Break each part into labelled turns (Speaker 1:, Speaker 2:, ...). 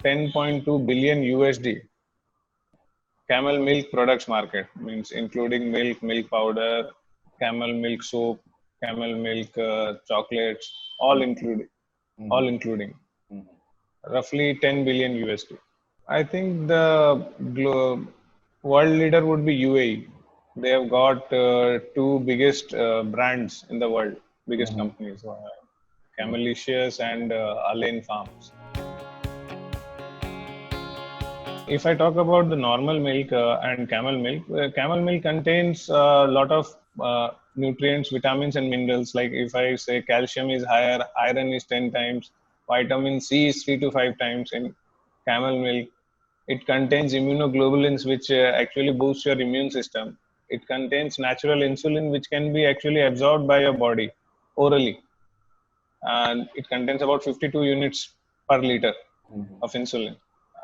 Speaker 1: 10.2 billion USD camel milk products market, means including milk, milk powder, camel milk soap, camel milk chocolates, all including, all including roughly 10 billion USD. I think the world leader would be UAE. They have got two biggest brands in the world, biggest companies, Camelicious and Alain Farms. If I talk about the normal milk and camel milk contains a lot of nutrients, vitamins, and minerals. Like if I say calcium is higher, iron is 10 times, vitamin C is 3 to 5 times in camel milk. It contains immunoglobulins, which actually boost your immune system. It contains natural insulin, which can be actually absorbed by your body orally. And it contains about 52 units per liter of insulin.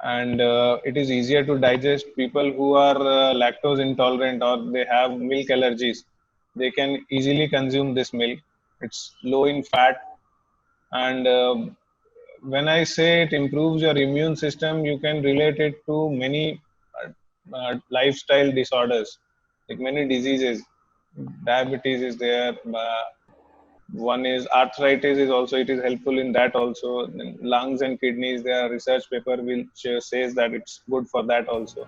Speaker 1: And it is easier to digest. People who are lactose intolerant or they have milk allergies, they can easily consume this milk. It's low in fat. And when I say it improves your immune system, you can relate it to many lifestyle disorders, like many diseases. Diabetes is there. One is arthritis is also, it is helpful in that also. Then lungs and kidneys, there are research paper which says that it's good for that also.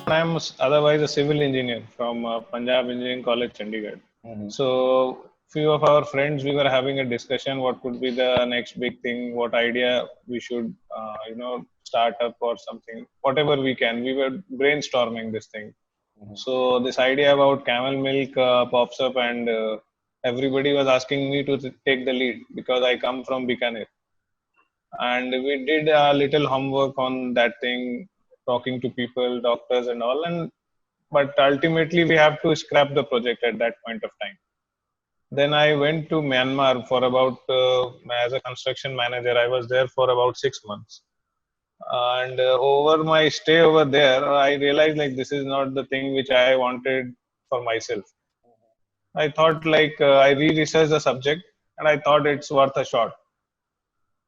Speaker 1: I am otherwise a civil engineer from Punjab Engineering College, Chandigarh. So few of our friends, we were having a discussion what could be the next big thing, what idea we should start up or something, whatever we can. We were brainstorming this thing. So this idea about camel milk pops up, and everybody was asking me to take the lead because I come from Bikaner. And we did a little homework on that thing, talking to people, doctors and all. But ultimately we have to scrap the project at that point of time. Then I went to Myanmar for about, as a construction manager, I was there for about 6 months. And over my stay over there, I realized like this is not the thing which I wanted for myself. I thought like I re-researched the subject and I thought it's worth a shot.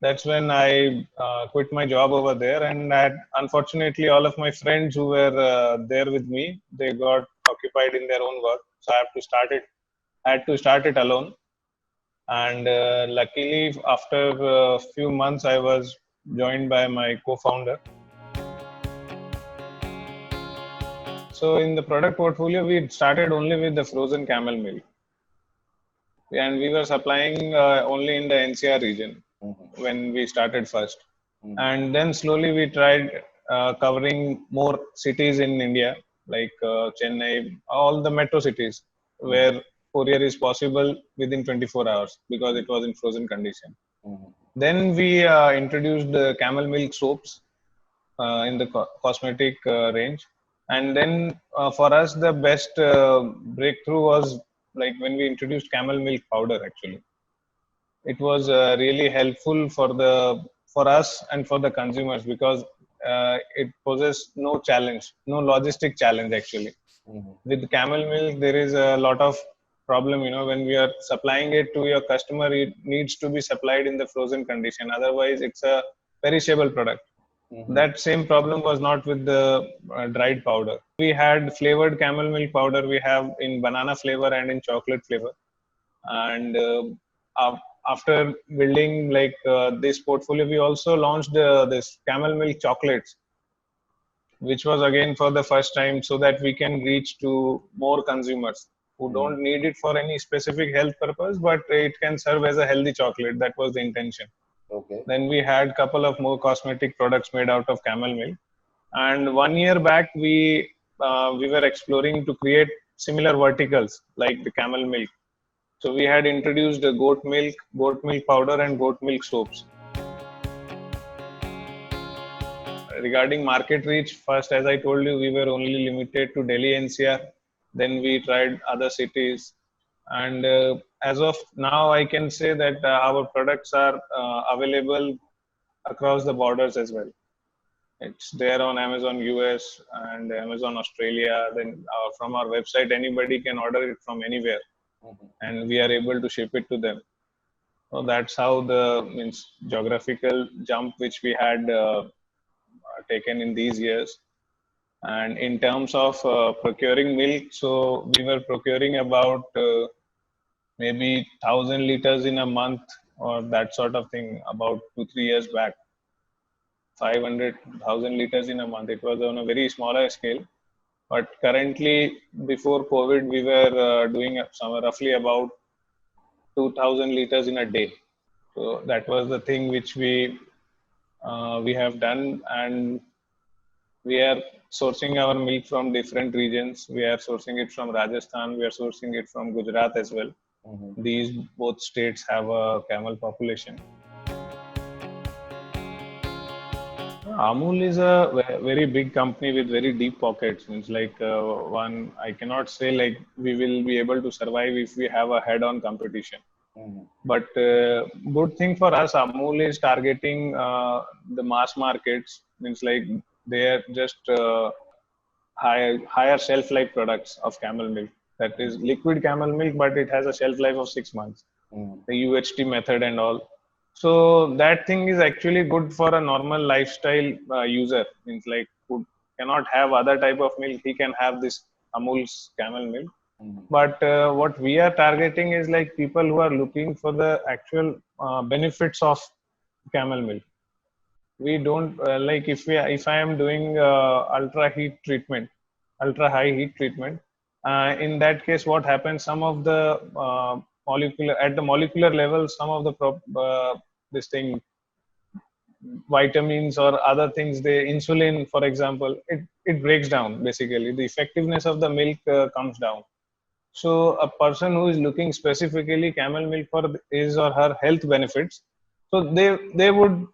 Speaker 1: That's when I quit my job over there, and unfortunately all of my friends who were there with me, they got occupied in their own work. So I had to start it alone. And luckily after a few months I was joined by my co-founder. So in the product portfolio, we started only with the frozen camel milk, and we were supplying only in the NCR region when we started first. And then slowly we tried covering more cities in India, like Chennai, all the metro cities where courier is possible within 24 hours because it was in frozen condition. Then we introduced the camel milk soaps in the cosmetic range. And then for us, the best breakthrough was like when we introduced camel milk powder. Actually, it was really helpful for us and for the consumers because it poses no challenge, no logistic challenge actually. With camel milk, there is a lot of problem, when we are supplying it to your customer, it needs to be supplied in the frozen condition. Otherwise, it's a perishable product. That same problem was not with the dried powder. We had flavored camel milk powder. We have in banana flavor and in chocolate flavor. And after building like this portfolio, we also launched this camel milk chocolates, which was again for the first time, so that we can reach to more consumers who don't need it for any specific health purpose, but it can serve as a healthy chocolate. That was the intention.
Speaker 2: Okay.
Speaker 1: Then we had couple of more cosmetic products made out of camel milk. And 1 year back, we were exploring to create similar verticals like the camel milk. So we had introduced goat milk powder, and goat milk soaps. Regarding market reach, first, as I told you, we were only limited to Delhi NCR. Then we tried other cities. And as of now, I can say that our products are available across the borders as well. It's there on Amazon US and Amazon Australia. Then from our website, anybody can order it from anywhere, and we are able to ship it to them. So that's how the means geographical jump which we had taken in these years. And in terms of procuring milk, so we were procuring about maybe 1,000 liters in a month or that sort of thing about 2 3 years back. 500,000 liters in a month. It was on a very smaller scale. But currently, before COVID, we were doing somewhere roughly about 2,000 liters in a day. So that was the thing which we have done, and we are sourcing our milk from different regions. We are sourcing it from Rajasthan. We are sourcing it from Gujarat as well. These both states have a camel population. Amul is a very big company with very deep pockets. It's like I cannot say like we will be able to survive if we have a head-on competition. But good thing for us, Amul is targeting the mass markets. Means like they are just higher shelf life products of camel milk. That is liquid camel milk, but it has a shelf life of 6 months. The UHT method and all. So that thing is actually good for a normal lifestyle user. Means like who cannot have other type of milk, he can have this Amul's camel milk. But what we are targeting is like people who are looking for the actual benefits of camel milk. We don't like if I am doing ultra high heat treatment. In that case, what happens? Some of the at the molecular level, some of the this thing vitamins or other things, the insulin, for example, it breaks down. Basically, the effectiveness of the milk comes down. So a person who is looking specifically camel milk for his or her health benefits, so they would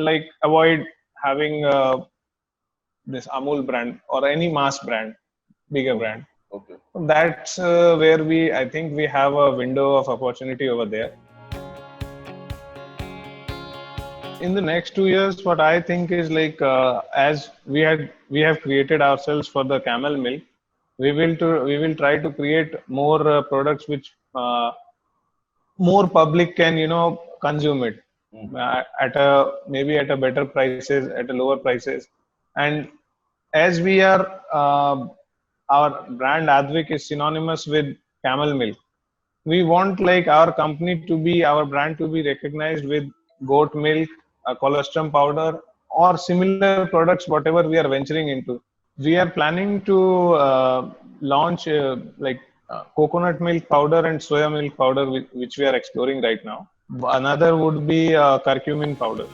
Speaker 1: like avoid having this Amul brand or any mass brand, bigger brand.
Speaker 2: Okay.
Speaker 1: That's where I think we have a window of opportunity over there. In the next 2 years, what I think is like as we have created ourselves for the camel milk, we will try to create more products which more public can consume it at a better prices, at a lower prices. And as we are our brand Advik is synonymous with camel milk, we want like our brand to be recognized with goat milk, colostrum powder, or similar products, whatever we are venturing into. We are planning to launch coconut milk powder and soya milk powder, which we are exploring right now. Another would be curcumin powder.